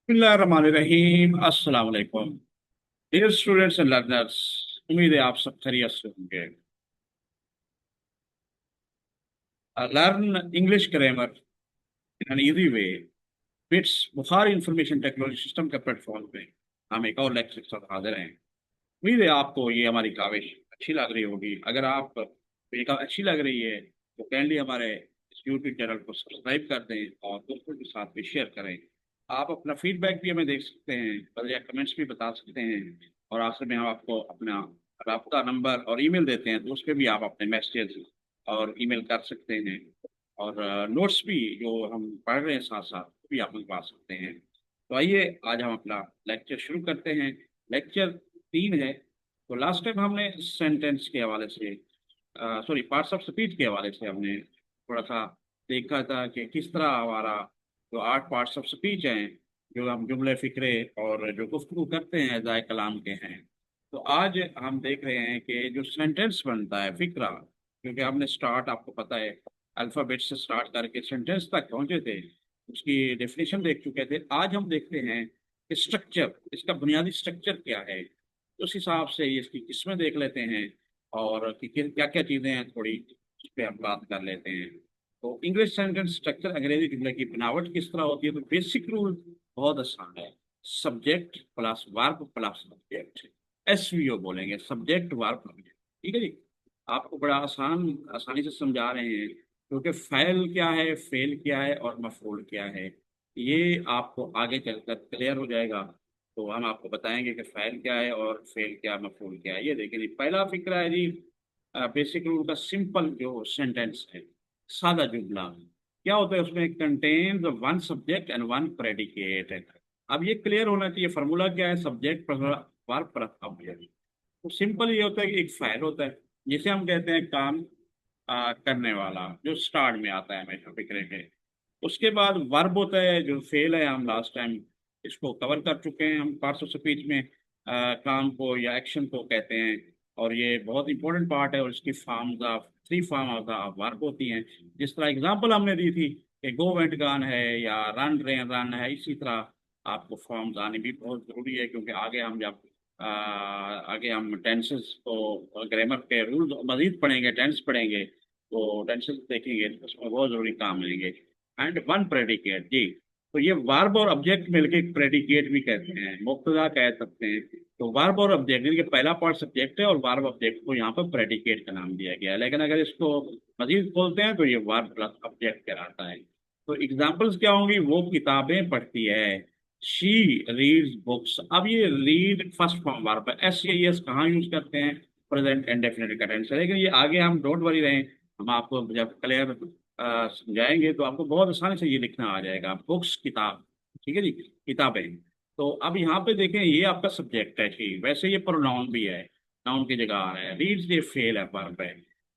बिस्मिल्लाहिर्रहमानिर्रहीम। अस्सलाम वालेकुम डियर स्टूडेंट्स एंड लर्नर्स। उम्मीद है आप सब खैरियत से होंगे। Learn English grammar in an easy way bits Bukhari information technology system के प्लेटफॉर्म पे हम एक और लेक्चर के साथ हाजिर हैं। उम्मीद है आपको ये हमारी काविश अच्छी लग रही होगी। अगर आप ये काविश अच्छी लग रही है तो काइंडली हमारे इस यूट्यूब चैनल को सब्सक्राइब कर दें और दोस्तों के साथ भी शेयर करें। आप अपना फीडबैक भी हमें देख सकते हैं और या कमेंट्स भी बता सकते हैं। और आखिर में हम आपको अपना राब्ता नंबर और ईमेल देते हैं तो उस पर भी आप अपने मैसेज और ईमेल कर सकते हैं। और नोट्स भी जो हम पढ़ रहे हैं साथ साथ वो भी आप मंगवा सकते हैं। तो आइए आज हम अपना लेक्चर शुरू करते हैं। लेक्चर 3 है। तो लास्ट टाइम हमने सेंटेंस के हवाले से सॉरी पार्ट्स ऑफ स्पीच के हवाले से हमने थोड़ा सा देखा था कि किस तरह हमारा जो 8 पार्ट्स ऑफ स्पीच हैं, जो हम जुमले फिक्रे और जो गुफ्तगू करते हैं जाय कलाम के हैं। तो आज हम देख रहे हैं कि जो सेंटेंस बनता है फिक्रा, क्योंकि हमने स्टार्ट आपको पता है अल्फ़ाबेट से स्टार्ट करके सेंटेंस तक पहुंचे थे, उसकी डेफिनेशन देख चुके थे। आज हम देखते हैं कि स्ट्रक्चर, इसका बुनियादी स्ट्रक्चर क्या है। उस हिसाब से इसकी किस्में देख लेते हैं और कि क्या क्या चीज़ें हैं थोड़ी उस पर हम बात कर लेते हैं। तो इंग्लिश सेंटेंस स्ट्रक्चर, अंग्रेजी जुमले की बनावट किस तरह होती है। तो बेसिक रूल बहुत आसान है। Subject plus verb plus object, SVO बोलेंगे, सब्जेक्ट वर्ब ऑब्जेक्ट। ठीक है जी। आपको बड़ा आसानी से समझा रहे हैं क्योंकि फ़ैल क्या है, फेल क्या है और मफूल क्या है, ये आपको आगे चलकर क्लियर हो जाएगा। तो हम आपको बताएंगे कि फ़ैल क्या है और फेल क्या, मफूल क्या है। ये देखिए जी, पहला फिक्रा है जी बेसिक रूल का। सिंपल जो सेंटेंस है, सादा जुमला, क्या होता है उसमें, contains one subject and one predicate. अब ये क्लियर होना चाहिए, फार्मूला क्या है, subject plus verb plus object. तो सिंपल ये होता है कि एक फाइल होता है जिसे हम कहते हैं काम करने वाला, जो स्टार्ट में आता है हमेशा फिक्रे के। उसके बाद वर्ब होता है जो फेल है, हम लास्ट टाइम इसको कवर कर चुके हैं हम पार्ट्स ऑफ स्पीच में। काम को या एक्शन को कहते हैं और ये बहुत इंपॉर्टेंट पार्ट है। और इसकी forms of, 3 form of the verb होती हैं। जिस तरह एग्जांपल हमने दी थी कि गो वेंट गॉन है या रन रेन रन है, इसी तरह आपको फॉर्म्स आने भी बहुत ज़रूरी है, क्योंकि आगे हम जब आगे हम टेंसेस को, ग्रामर के रूल मजीद पढ़ेंगे, टेंस पढ़ेंगे तो टेंसेस देखेंगे तो उसमें बहुत ज़रूरी काम आएंगे। एंड वन प्रेडिकेट जी। तो ये वर्ब और ऑब्जेक्ट मिलके एक प्रेडिकेट भी कहते हैं, मुब्तदा कह सकते हैं। तो वर्ब और ऑब्जेक्ट, यानी कि पहला पार्ट सब्जेक्ट है और वर्ब ऑब्जेक्ट को यहाँ पर प्रेडिकेट का नाम दिया गया है। लेकिन अगर इसको मजीद खोलते हैं तो ये वर्ब प्लस ऑब्जेक्ट कहलाता है। तो एग्जाम्पल्स क्या होंगी, वो किताबें पढ़ती है, शी रीड्स बुक्स। अब ये रीड फर्स्ट फॉर्म वर्ब है। SAES कहाँ यूज करते हैं, प्रेजेंट इंडेफिनिट का टेंस है। लेकिन ये आगे हम डोंट वरी रहें, हम आपको जब क्लियर समझाएंगे तो आपको बहुत आसानी से ये लिखना आ जाएगा। बुक्स किताब, ठीक है जी, किताबें। तो अब यहाँ पे देखें, ये आपका सब्जेक्ट है जी, वैसे ये प्रोनाउन भी है, नाउन की जगह आ रहा है। रीड्स ये फेल है, वर्ब है।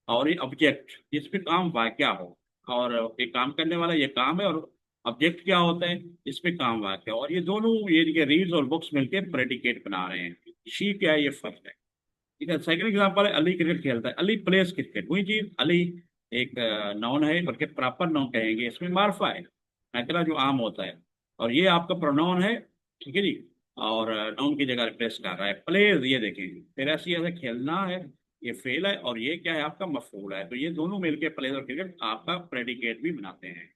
और ये ऑब्जेक्ट जिस पे काम वाक़या हो, और ये काम करने वाला ये काम है, और ऑब्जेक्ट क्या होता है इस पे काम वाक़या। और ये दोनों, ये रीड्स और बुक्स मिलके प्रेडिकेट बना रहे हैं। शी क्या है, ये फर्स्ट है। ठीक है। सेकंड एग्जांपल है, अली क्रिकेट खेलता है, अली प्लेस क्रिकेट। वही चीज, अली एक नाउन है, बल्कि प्रॉपर नाउन कहेंगे, इसमें मार्फा है, नकरा जो आम होता है, और ये आपका प्रोनाउन है। ठीक है जी। और नाउन की जगह रिप्लेस कर रहा है। प्लेज ये देखेंगे, फिर ऐसे ऐसे खेलना है, ये फेल है, और ये क्या है आपका मफूल है। तो ये दोनों मिलके प्लेज और क्रिकेट आपका प्रेडिकेट भी बनाते हैं।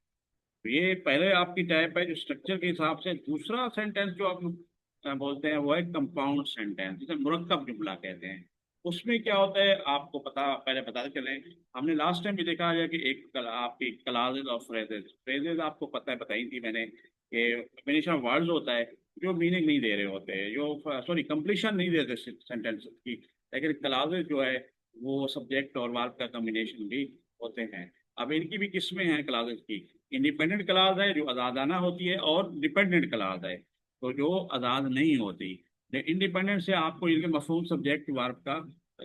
तो ये पहले आपकी टाइप है जो स्ट्रक्चर के हिसाब से। दूसरा सेंटेंस जो आप बोलते हैं वो है कंपाउंड सेंटेंस, जिसे मुरक्कब जुमला कहते हैं। उसमें क्या होता है आपको पता, पहले बताते चलें। हमने लास्ट टाइम भी देखा है कि एक आपकी क्लासेज और फ्रेजेज, फ्रेजेज आपको पता है, बताई थी मैंने कि कॉम्बिनेशन वर्ड्स होता है जो मीनिंग नहीं दे रहे होते, जो सॉरी कंप्लीशन नहीं देते सेंटेंस की। लेकिन क्लासेज जो है वो सब्जेक्ट और वर्ब का कॉम्बिनेशन भी होते हैं। अब इनकी भी किस्में हैं क्लासेज की। इंडिपेंडेंट क्लास है जो आज़ादाना होती है, और डिपेंडेंट क्लास है तो जो आज़ाद नहीं होती। इंडिपेंडेंट से आपको इनके मफहूम सब्जेक्ट वर्ब का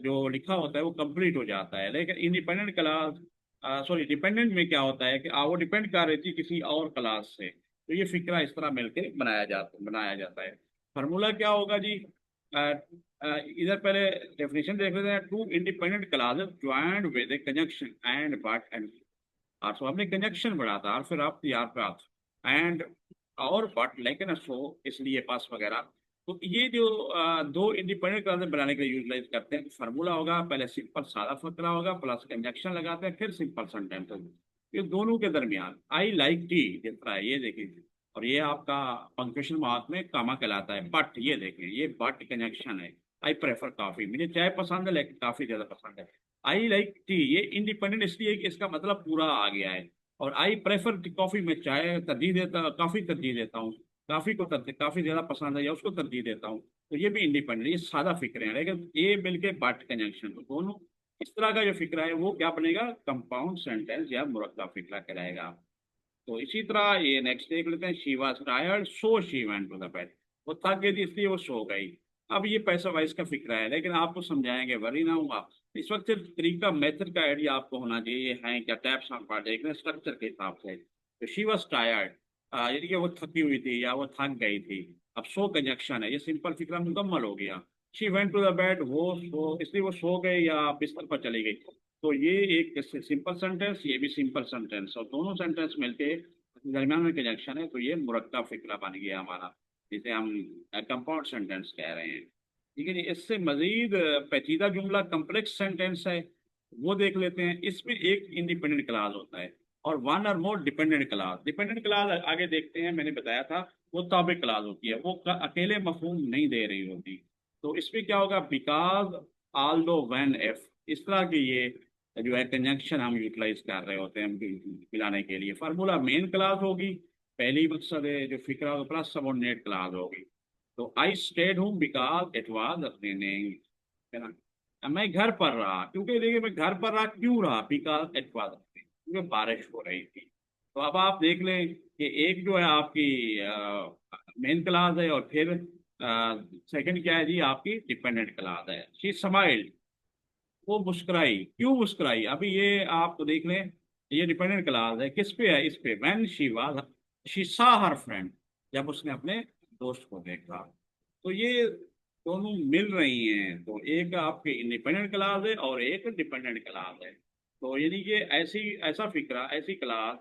जो लिखा होता है वो कंप्लीट हो जाता है। लेकिन इंडिपेंडेंट क्लास, सॉरी डिपेंडेंट में क्या होता है कि वो डिपेंड कर रही थी किसी और क्लास से। तो ये फिक्रा इस तरह मिलकर बनाया जाता है। फार्मूला क्या होगा जी, अ, इधर पहले डेफिनेशन देख लेते हैं। Two independent clauses joint with conjunction and but and. और तो हमने कंजक्शन बढ़ा था, और फिर आप यार पे आप एंड और बट लेकिन सो इसलिए पास वगैरह। तो ये जो दो इंडिपेंडेंट क्लासेस बनाने के लिए यूटिलाइज करते हैं, फार्मूला होगा, पहले सिंपल सादा फकरा होगा, प्लस कंजक्शन लगाते हैं, फिर सिंपल सेंटेंस होगा। ये दोनों के दरमियान आई लाइक टी जिस तरह है, ये देखिए। और ये आपका पंक्चुएशन मार्क में कामा कहलाता है। बट ये देखें, ये बट कंजक्शन है। आई प्रेफर कॉफी, मुझे चाय पसंद है लेकिन काफी ज्यादा पसंद है। आई लाइक टी ये इंडिपेंडेंट इसलिए कि इसका मतलब पूरा आ गया है। और आई प्रेफर कॉफी, में चाय तरजीह देता, काफी तरजीह देता हूँ। काफी को तरजीह, काफी ज्यादा पसंद है या उसको तरजीह देता हूँ। तो ये भी इंडिपेंडेंट, ये सादा फिक्र है, लेकिन ये मिलके बट कंजंक्शन, तो दोनों इस तरह का जो फिक्र है वो क्या बनेगा, कंपाउंड सेंटेंस या मुरक्कब फिक्रा कहलाएगा। तो इसी तरह ये नेक्स्ट देख लेते हैं। She was tired so she went to the bed. वो थक गई थी इसलिए वो सो गई। अब ये पैसा वाइज का फिक्र है, लेकिन आपको समझाएंगे, वरी ना हुआ। इस वक्त सिर्फ तरीका मेथड का आइडिया आपको होना चाहिए, ये है क्या टैप्स आप पढ़ देख रहे हैं स्ट्रक्चर के हिसाब से। तो शी वॉज टायर्ड, यानी कि वो थकी हुई थी या वो थक गई थी। अब सो कंजक्शन है, ये सिंपल फिक्रा मुकम्मल हो गया। She went to the bed, वो सो इसलिए वो सो गई या बिस्तर पर चली गई। तो ये एक सिंपल सेंटेंस, ये भी सिंपल सेंटेंस, और दोनों सेंटेंस मिलके दरमियान में कंजक्शन है, तो ये मुरक्कब फिक्रा बन गया हमारा, जिसे हम कंपाउंड सेंटेंस कह रहे हैं। ठीक है जी। इससे मजीद पेचीदा जुमला कम्प्लेक्स सेंटेंस है, वो देख लेते हैं। इसमें एक इंडिपेंडेंट क्लाज होता है और वन और मोर डिपेंडेंट क्लाज। डिपेंडेंट क्लाज आगे देखते हैं, मैंने बताया था वो ताबिक क्लाज होती है, वो अकेले मफहूम नहीं दे रही होती। तो इसमें क्या होगा, बिकॉज, आल्दो, व्हेन, इफ, इस तरह की ये जो है कंजंक्शन हम यूटिलाइज कर रहे होते हैं मिलाने के लिए। फार्मूला मेन क्लास होगी, पहली मकसद है जो फिक्रा होगा, प्लस सबऑर्डिनेट क्लास होगी। तो I stayed home because it was raining, है ना। अब मैं घर पर रहा, क्योंकि देखिए मैं घर पर रहा क्यों रहा, बिकॉज इट वाज रेनिंग, क्योंकि बारिश हो रही थी। तो अब आप देख लें कि एक जो है आपकी मेन क्लास है, और फिर सेकंड क्या है जी, आपकी डिपेंडेंट क्लास है। शी स्माइल्ड, वो मुस्कुराई, क्यों मुस्कुराई, अभी ये आप देख लें। ये डिपेंडेंट क्लास है, किस पे है, इस पे, व्हेन शी वाज, शी सा हर फ्रेंड, जब उसने अपने दोस्त को देखा। तो ये दोनों मिल रही हैं, तो एक आपके इंडिपेंडेंट क्लास है और एक डिपेंडेंट क्लास है। तो यानी कि ऐसी ऐसा फिक्रा, ऐसी क्लास,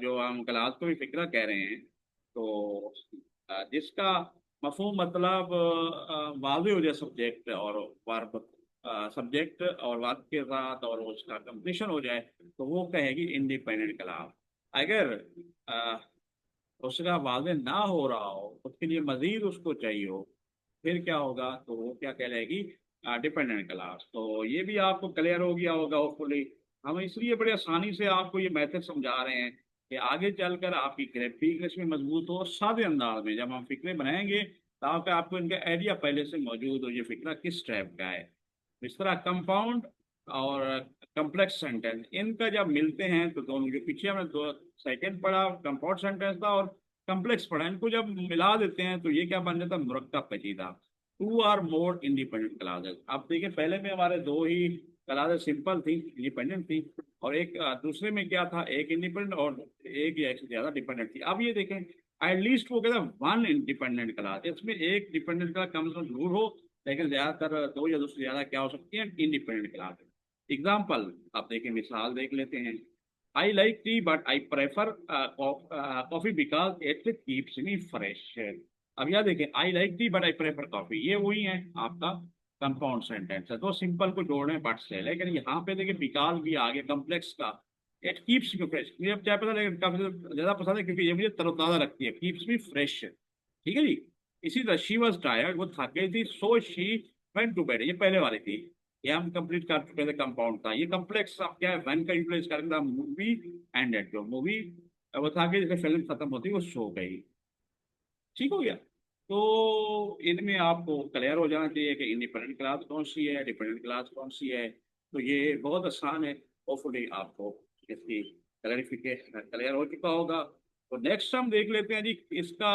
जो हम क्लास को भी फिक्रा कह रहे हैं, तो जिसका मफहूम मतलब वाज़ेह हो जाए सब्जेक्ट और वर्ब, सब्जेक्ट और वर्ब के साथ, और उसका कंप्लीशन हो जाए, तो वो कहेगी इंडिपेंडेंट क्लास। अगर अ, उसका वाज़ेह ना हो रहा हो, उसके लिए मजीद उसको चाहिए हो, फिर क्या होगा, तो वो क्या कहलाएगी, डिपेंडेंट क्लास। तो ये भी आपको क्लियर हो गया होगा होपफुली। हम इसलिए बड़े आसानी से आपको ये मेथड समझा रहे हैं कि आगे चलकर आपकी ग्राफिक इंग्लिश में मजबूत हो, सादे अंदाज में जब हम फिक्रे बनाएंगे, ताकि आपको इनका आइडिया पहले से मौजूद हो, ये फिक्रा किस टाइप का है। इस तरह कंपाउंड और कम्प्लेक्स सेंटेंस, इनका जब मिलते हैं, तो दोनों जो पीछे हमने दो सेकंड पढ़ा कंपाउंड सेंटेंस था, और कम्प्लेक्स पढ़ा, इनको जब मिला देते हैं तो ये क्या बन जाता है, मुरक्कब पेचीदा। Two or more independent clauses. अब देखिए पहले में हमारे दो ही क्लासेस सिंपल थी, इंडिपेंडेंट थी, और एक दूसरे में क्या था, एक इंडिपेंडेंट और एक या एक से ज्यादा डिपेंडेंट थी। अब ये देखें, एटलीस्ट वो कहता है वन इंडिपेंडेंट क्लास, इसमें एक डिपेंडेंट क्लास कम से कम जरूर हो, लेकिन ज्यादातर दो या दो से ज्यादा क्या हो सकती है, इंडिपेंडेंट क्लास। एग्जाम्पल आप देखें, मिसाल देख लेते हैं। I like T but I prefer coffee because it keeps me fresh. अब यह देखें, I like T but I prefer coffee, ये वही है आपका कंपाउंड सेंटेंस है, तो सिंपल को जोड़ने बट से। लेकिन यहाँ पे देखिए बिकॉज भी आ गया कम्प्लेक्स का। इट कीप्स मी फ्रेश, मुझे अब चाय पसंद है, लेकिन काफी ज्यादा पसंद है क्योंकि ये मुझे तरोताजा रखती है, कीप्स मी फ्रेश। ठीक है जी। इसी तरह शी वॉज टायर्ड, वो थक गई थी, so she went to bed, ये पहले वाली थी, ये हम कंप्लीट कर चुके थे, कंपाउंड था। ये कम्प्लेक्स अब क्या है, व्हेन का यूटिलाइज करेंगे, मूवी एंडेड, जो मूवी वो था कि जैसे फिल्म खत्म होती वो सो गई। ठीक हो गया। तो इनमें आपको क्लियर हो जाना चाहिए कि इंडिपेंडेंट क्लास कौन सी है, डिपेंडेंट क्लास कौन सी है। तो ये बहुत आसान है, होपफुली आपको इसकी क्लैरिफिकेशन क्लियर हो चुका होगा। तो नेक्स्ट हम देख लेते हैं जी, इसका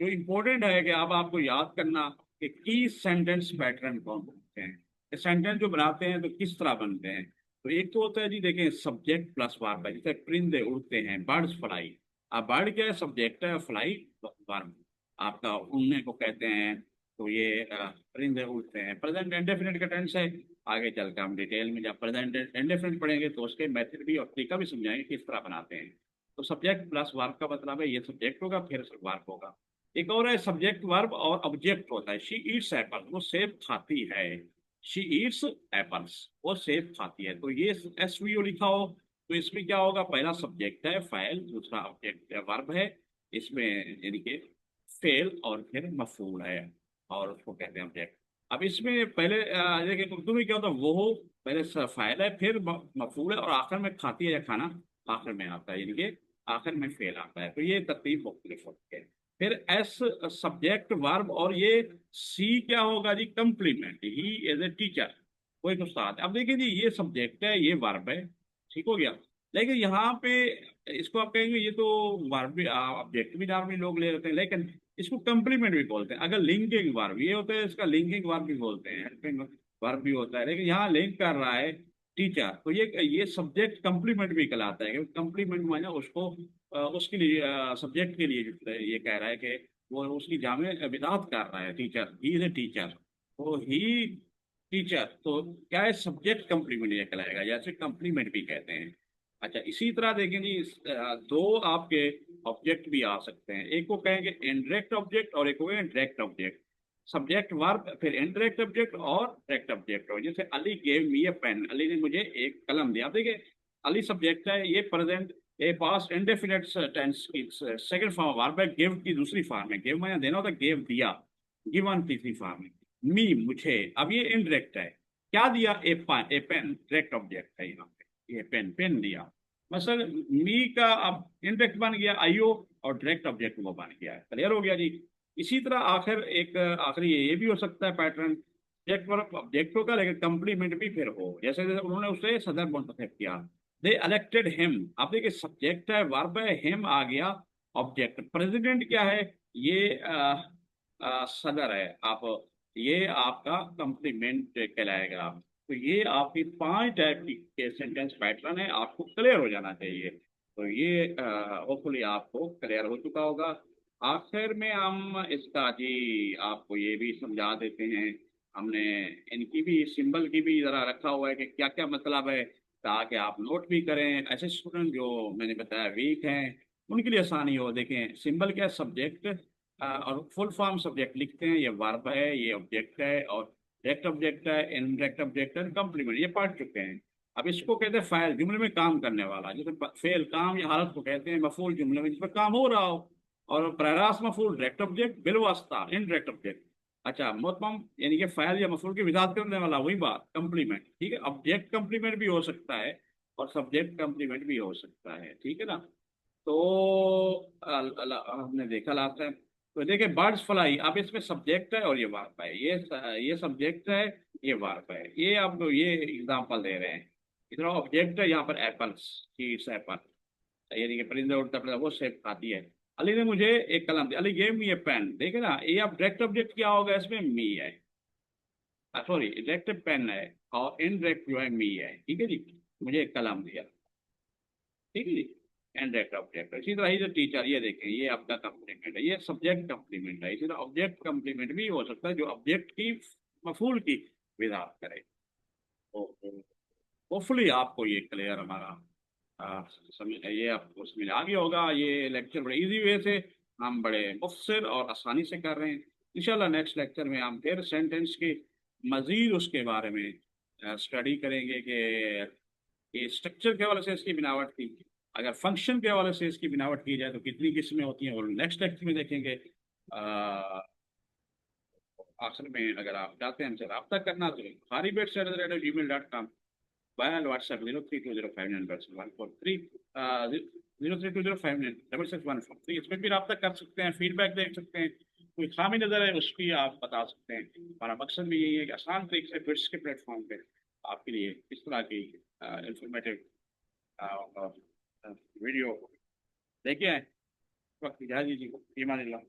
जो इम्पोर्टेंट है कि अब आपको याद करना कि की सेंटेंस पैटर्न कौन होते हैं, सेंटेंस जो बनाते हैं तो किस तरह बनते हैं। तो एक तो होता है जी, देखें सब्जेक्ट प्लस वर्ब है, जैसे परिंदे उड़ते हैं, बर्ड्स फ्लाई। अब बर्ड क्या है, सब्जेक्ट है, फ्लाई वर्ब, आपका उड़ने को कहते हैं। तो ये परिंदे उड़ते हैं, प्रेजेंट इंडेफिनिट का टेंस है। आगे चल के हम डिटेल में जब प्रेजेंट इंडेफिनिट पढ़ेंगे तो उसके मेथड भी और तरीका भी समझाएंगे किस तरह बनाते हैं। तो सब्जेक्ट प्लस वर्ब का मतलब है ये सब्जेक्ट होगा फिर वर्ब होगा। एक और है सब्जेक्ट वर्ब और ऑब्जेक्ट होता है। शी ईट्स एप्पल, वो सेब खाती है। शी ईट्स एप्पल्स, वो सेब खाती है। तो ये एस वी ओ लिखा हो तो इसमें क्या होगा, पहला सब्जेक्ट है फाइल, दूसरा ऑब्जेक्ट वर्ब है इसमें, यानी कि फेल, और फिर मफूल है और उसको कहते हैं ऑब्जेक्ट। अब इसमें पहले देखिए उर्दू में क्या होता है, वो पहले फाइल है फिर मफूल है और आखिर में खाती है या खाना आखिर में आता है, यानी कि आखिर में फेल आता है। तो ये तरतीब मुख्तलिफ होती है। फिर एस सब्जेक्ट वर्ब, और ये सी क्या होगा जी, complement, he as a teacher, वो एक उस्ताद। अब देखिए जी ये सब्जेक्ट है ये वर्ब है, ठीक हो गया। लेकिन यहाँ पे इसको आप कहेंगे ये तो वर्ब भी ऑब्जेक्ट भी नॉर्मली लोग ले लेते हैं, लेकिन इसको कंप्लीमेंट भी बोलते हैं। अगर लिंकिंग वर्ब ये होता है, इसका लिंकिंग वर्ब भी बोलते हैं, हेल्पिंग वर्ब भी होता है। लेकिन यहाँ लिंक कर रहा है टीचर, तो ये सब्जेक्ट कंप्लीमेंट भी कहलाता है। कंप्लीमेंट माने उसको उसके लिए सब्जेक्ट के लिए ये कह रहा है कि वो उसकी जामे बिदात कर रहा है, teacher, he is a teacher, तो ही टीचर, तो क्या है सब्जेक्ट कंप्लीमेंट ये कहलाएगा, जैसे कंप्लीमेंट भी कहते हैं। अच्छा इसी तरह देखें जी दो आपके ऑब्जेक्ट भी आ सकते हैं, एक को कहेंगे इनडायरेक्ट ऑब्जेक्ट और एक को कहेंगे डायरेक्ट ऑब्जेक्ट। सब्जेक्ट वर्ब फिर इनडायरेक्ट ऑब्जेक्ट और डायरेक्ट ऑब्जेक्ट हो। जैसे अली गेव मी ए पेन, अली ने मुझे एक कलम दिया। देखिए अली सब्जेक्ट है, ये present a past indefinite tense की सेकंड फॉर्म वर्ब है, गिव की दूसरी फॉर्म है, गिव मैंने देना होता है, गिव दिया, गिवन तीसरी फॉर्म है, मी मुझे। अब ये इनडायरेक्ट है, क्या दिया, ए पेन डायरेक्ट ऑब्जेक्ट है यहाँ पे, ये पेन पेन दिया। मसल मी का अब इनडायरेक्ट बन गया आईओ, और डायरेक्ट ऑब्जेक्ट वो बन गया, क्लियर हो गया जी। इसी तरह आखिर एक आखिरी ये भी हो सकता है पैटर्न, सब्जेक्ट वर्ब ऑब्जेक्ट होगा लेकिन कंप्लीमेंट भी फिर हो। जैसे जैसे उन्होंने उसे सदर मुंतखब किया, दे इलेक्टेड हिम। आप देखिए सब्जेक्ट है वर्ब है, हिम आ गया ऑब्जेक्ट। प्रेसिडेंट क्या है, ये सदर है। आप ये आपका कंप्लीमेंट कहलाएगा। तो ये आपकी 5 टाइप की के सेंटेंस पैटर्न है, आपको क्लियर हो जाना चाहिए। तो ये होपफुली आपको क्लियर हो चुका होगा। आखिर में हम इसका जी आपको ये भी समझा देते हैं, हमने इनकी भी सिंबल की भी जरा रखा हुआ है कि क्या क्या मतलब है, ताकि आप नोट भी करें। ऐसे स्टूडेंट जो मैंने बताया वीक हैं उनके लिए आसानी हो। देखें सिंबल क्या, सब्जेक्ट और फुल फॉर्म सब्जेक्ट लिखते हैं, ये वर्ब है, ये ऑब्जेक्ट है, और डायरेक्ट ऑब्जेक्ट है, इनडायरेक्ट ऑब्जेक्ट है, कंप्लीमेंट, ये पढ़ चुके हैं। अब इसको कहते हैं फाइल, जुमले में काम करने वाला, जैसे फेल काम या हालत को कहते हैं। मफूल जुमले में जिसमें काम हो रहा हो। और प्ररास मफूल डायरेक्ट ऑब्जेक्ट, बिलवास्ता इनडायरेक्ट ऑब्जेक्ट। अच्छा मोतमम यानी कि फाइल या मफूल की विजात करने वाला, वही बात कंप्लीमेंट, ठीक है। ऑब्जेक्ट कंप्लीमेंट भी हो सकता है और सब्जेक्ट कंप्लीमेंट भी हो सकता है, ठीक है ना। तो हमने देखा लास्ट टाइम। तो देखिए बर्ड्स फ्लाई, अब इसमें सब्जेक्ट है और ये वर्ब है, ये सब्जेक्ट है, ये वर्ब है, ये अब ये एग्जांपल दे रहे हैं। इधर ऑब्जेक्ट है, यहाँ पर एप्पल्स, ईट्स एप्पल, यानी कि परिंदा उड़ता फिरता वो सेब खाती है। अली ने मुझे एक कलम दी, अली गेव मी ए पेन, देखे ना, ये अब डायरेक्ट ऑब्जेक्ट क्या होगा, इसमें मी है, सॉरी डायरेक्ट पेन है, और इनडायरेक्ट जो है मी है, ठीक है जी। मुझे एक कलम दिया, ठीक है जी, इनडायरेक्ट ऑब्जेक्ट। इसी तरह ही जो टीचर, ये देखें ये आपका कंप्लीमेंट है, ये सब्जेक्ट कंप्लीमेंट है। इसी तरह ऑब्जेक्ट कंप्लीमेंट भी हो सकता है जो ऑब्जेक्ट की मफूल की विजात करे। तो होपफुली आपको ये क्लियर हमारा समझ, ये आपको समझ आ गया होगा। ये लेक्चर बड़े इजी वे से हम बड़े मुख्तसर और आसानी से कर रहे हैं। इंशाल्लाह नेक्स्ट लेक्चर में हम फिर सेंटेंस के मजीद उसके बारे में स्टडी करेंगे कि स्ट्रक्चर के हवाले से इसकी बनावट की, अगर फंक्शन के हवाले से इसकी बनावट की जाए तो कितनी किस्में होती हैं, और नेक्स्ट लेक्चर में देखेंगे। आखिर में अगर आप चाहते हैं हमसे रब्ता करना तो bukharibids@gmail.com, Dial WhatsApp 0320591143 0320596614, इस पर भी रब्ता कर सकते हैं, फीडबैक दे सकते हैं, कोई खामी नजर है उसकी आप बता सकते हैं। हमारा मकसद भी यही है कि आसान तरीके से बिट्स के प्लेटफॉर्म पे आपके लिए इस तरह की इंफॉर्मेटिव वीडियो देखिए। वक्त इजाज़त दीजिए, ईमान अल्लाह।